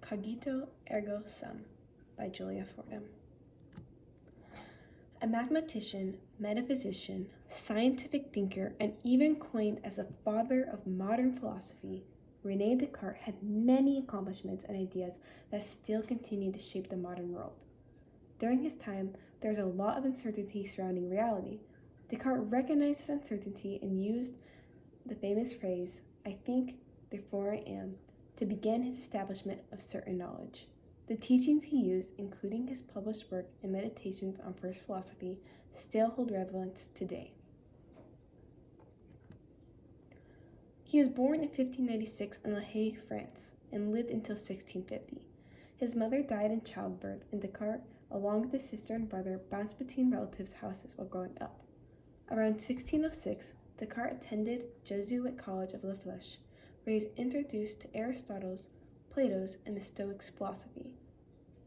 Cogito, Ergo Sum by Fordham. A mathematician, metaphysician, scientific thinker, and even coined as the father of modern philosophy, René Descartes had many accomplishments and ideas that still continue to shape the modern world. During his time, there was a lot of uncertainty surrounding reality. Descartes recognized this uncertainty and used the famous phrase, "I think, therefore I am," to begin his establishment of certain knowledge. The teachings he used, including his published work and meditations on first philosophy, still hold relevance today. He was born in 1596 in La Haye, France, and lived until 1650. His mother died in childbirth, and Descartes, along with his sister and brother, bounced between relatives' houses while growing up. Around 1606, Descartes attended Jesuit College of La Flèche, where he was introduced to Aristotle's, Plato's, and the Stoics' philosophy.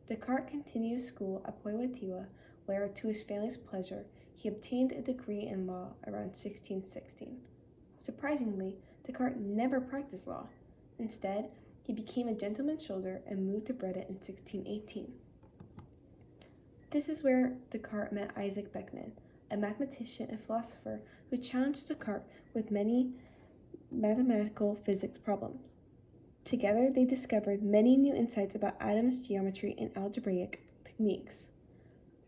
Descartes continued school at Poitiers, where, to his family's pleasure, he obtained a degree in law around 1616. Surprisingly, Descartes never practiced law. Instead, he became a gentleman's soldier and moved to Breda in 1618. This is where Descartes met Isaac Beckman, a mathematician and philosopher who challenged Descartes with many mathematical physics problems. Together, they discovered many new insights about atoms, geometry, and algebraic techniques.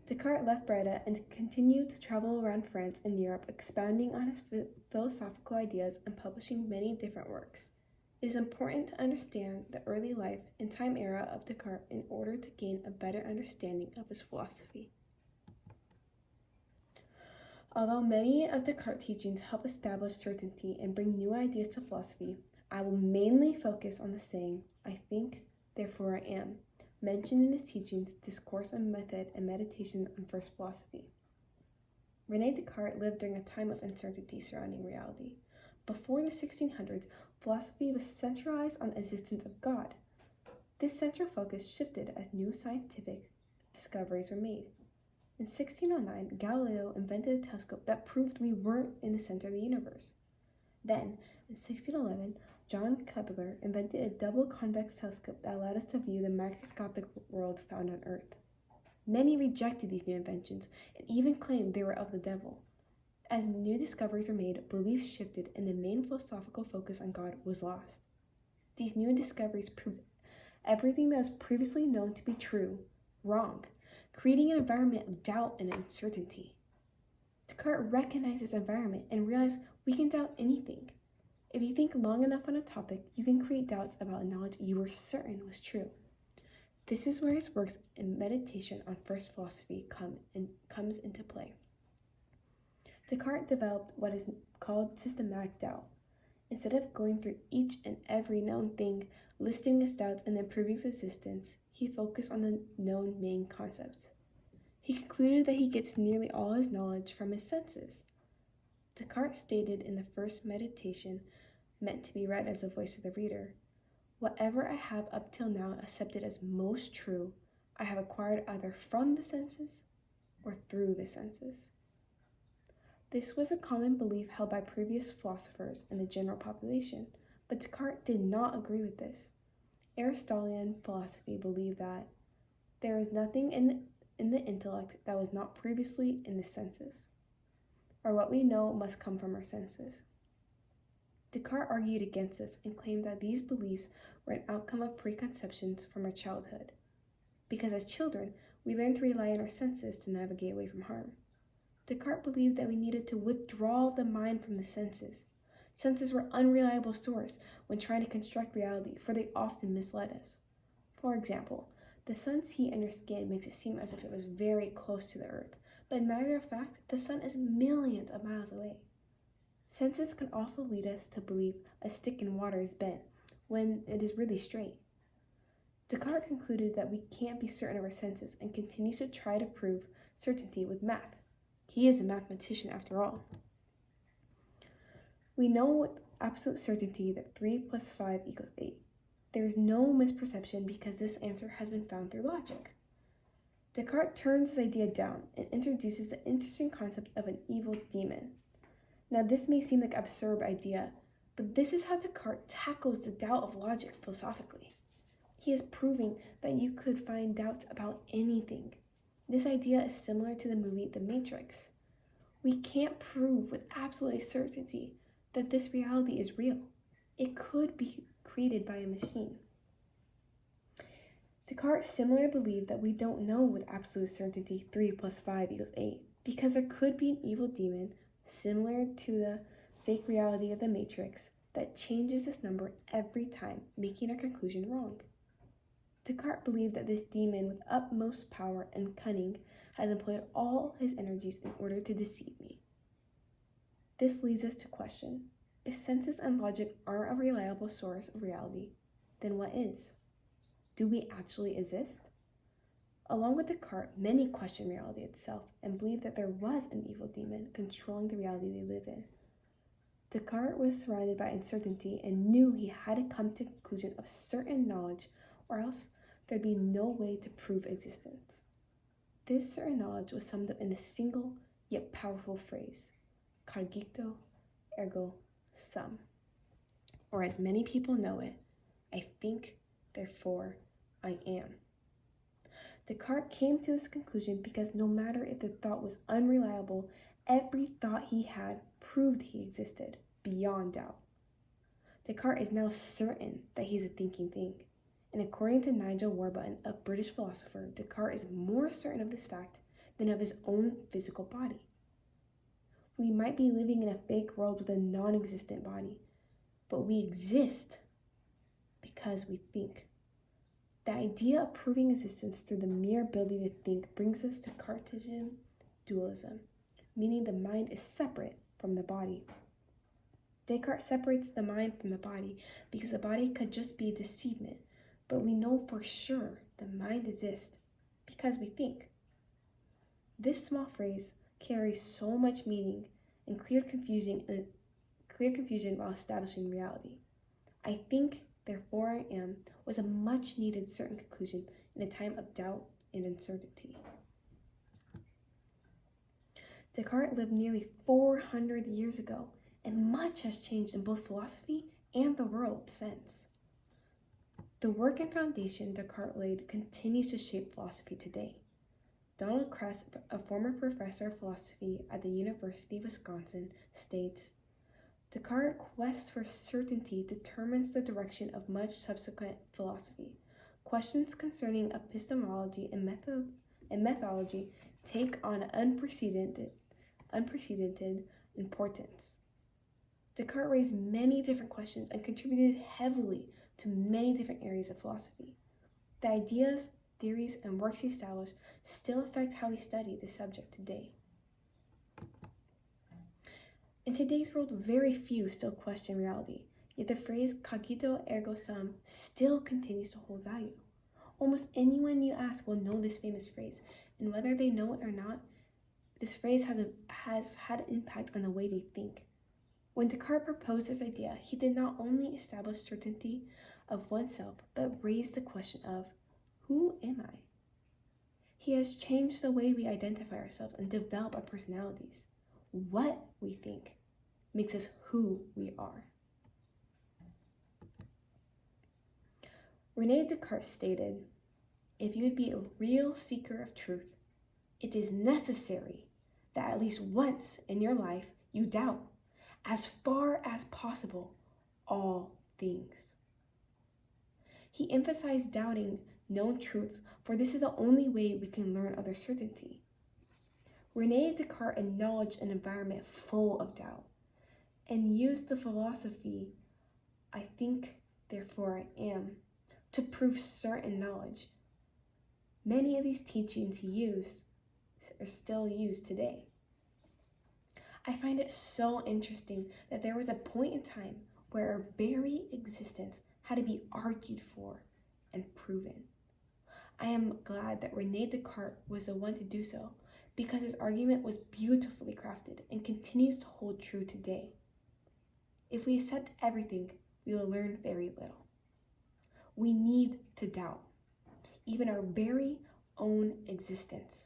Descartes left Breda and continued to travel around France and Europe, expounding on his philosophical ideas and publishing many different works. It is important to understand the early life and time era of Descartes in order to gain a better understanding of his philosophy. Although many of Descartes' teachings help establish certainty and bring new ideas to philosophy, I will mainly focus on the saying, "I think, therefore I am," mentioned in his teachings, Discourse on Method and Meditation on First Philosophy. René Descartes lived during a time of uncertainty surrounding reality. Before the 1600s, philosophy was centralized on the existence of God. This central focus shifted as new scientific discoveries were made. In 1609, Galileo invented a telescope that proved we weren't in the center of the universe. Then, in 1611, John Kepler invented a double convex telescope that allowed us to view the microscopic world found on Earth. Many rejected these new inventions and even claimed they were of the devil. As new discoveries were made, beliefs shifted and the main philosophical focus on God was lost. These new discoveries proved everything that was previously known to be true wrong, creating an environment of doubt and uncertainty. Descartes recognized this environment and realized we can doubt anything. If you think long enough on a topic, you can create doubts about a knowledge you were certain was true. This is where his works in meditation on first philosophy comes into play. Descartes developed what is called systematic doubt. Instead of going through each and every known thing, listing his doubts and then proving its existence, he focused on the known main concepts. He concluded that he gets nearly all his knowledge from his senses. Descartes stated in the first meditation, meant to be read as the voice of the reader, "Whatever I have up till now accepted as most true, I have acquired either from the senses or through the senses." This was a common belief held by previous philosophers and the general population, but Descartes did not agree with this. Aristotelian philosophy believed that there is nothing in the intellect that was not previously in the senses, or what we know must come from our senses. Descartes argued against this and claimed that these beliefs were an outcome of preconceptions from our childhood, because as children, we learn to rely on our senses to navigate away from harm. Descartes believed that we needed to withdraw the mind from the senses. Senses were unreliable source when trying to construct reality, for they often misled us. For example, the sun's heat on your skin makes it seem as if it was very close to the earth, but in matter of fact, the sun is millions of miles away. Senses can also lead us to believe a stick in water is bent, when it is really straight. Descartes concluded that we can't be certain of our senses and continues to try to prove certainty with math. He is a mathematician after all. We know with absolute certainty that 3 plus 5 equals 8. There is no misperception because this answer has been found through logic. Descartes turns this idea down and introduces the interesting concept of an evil demon. Now, this may seem like an absurd idea, but this is how Descartes tackles the doubt of logic philosophically. He is proving that you could find doubts about anything. This idea is similar to the movie The Matrix. We can't prove with absolute certainty that this reality is real. It could be created by a machine. Descartes similarly believed that we don't know with absolute certainty 3 plus 5 equals 8, because there could be an evil demon, similar to the fake reality of the Matrix, that changes this number every time, making our conclusion wrong. Descartes believed that this demon with utmost power and cunning has employed all his energies in order to deceive me. This leads us to question, if senses and logic aren't a reliable source of reality, then what is? Do we actually exist? Along with Descartes, many question reality itself and believe that there was an evil demon controlling the reality they live in. Descartes was surrounded by uncertainty and knew he had to come to a conclusion of certain knowledge, or else there'd be no way to prove existence. This certain knowledge was summed up in a single yet powerful phrase, Cogito, Ergo, Sum. Or as many people know it, I think, therefore I am. Descartes came to this conclusion because no matter if the thought was unreliable, every thought he had proved he existed, beyond doubt. Descartes is now certain that he's a thinking thing, and according to Nigel Warburton, a British philosopher, Descartes is more certain of this fact than of his own physical body. We might be living in a fake world with a non-existent body, but we exist because we think. The idea of proving existence through the mere ability to think brings us to Cartesian dualism, meaning the mind is separate from the body. Descartes separates the mind from the body because the body could just be a deceivement, but we know for sure the mind exists because we think. This small phrase carries so much meaning and cleared confusion while establishing reality. I think, therefore I am, was a much needed certain conclusion in a time of doubt and uncertainty. Descartes lived nearly 400 years ago, and much has changed in both philosophy and the world since. The work and foundation Descartes laid continues to shape philosophy today. Donald Kress, a former professor of philosophy at the University of Wisconsin, states, Descartes' quest for certainty determines the direction of much subsequent philosophy. Questions concerning epistemology and methodology take on unprecedented importance. Descartes raised many different questions and contributed heavily to many different areas of philosophy. The ideas, theories, and works he established still affect how we study the subject today. In today's world, very few still question reality, yet the phrase cogito ergo sum still continues to hold value. Almost anyone you ask will know this famous phrase, and whether they know it or not, this phrase has had an impact on the way they think. When Descartes proposed this idea, he did not only establish certainty of oneself, but raised the question of, who am I? He has changed the way we identify ourselves and develop our personalities. What we think makes us who we are. René Descartes stated, if you would be a real seeker of truth, it is necessary that at least once in your life you doubt, as far as possible, all things. He emphasized doubting known truths, for this is the only way we can learn other certainty. René Descartes acknowledged an environment full of doubt and used the philosophy, I think, therefore I am, to prove certain knowledge. Many of these teachings he used are still used today. I find it so interesting that there was a point in time where our very existence had to be argued for and proven. I am glad that René Descartes was the one to do so, because his argument was beautifully crafted and continues to hold true today. If we accept everything, we will learn very little. We need to doubt, even our very own existence,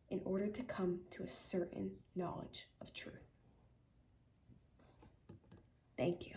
in order to come to a certain knowledge of truth. Thank you.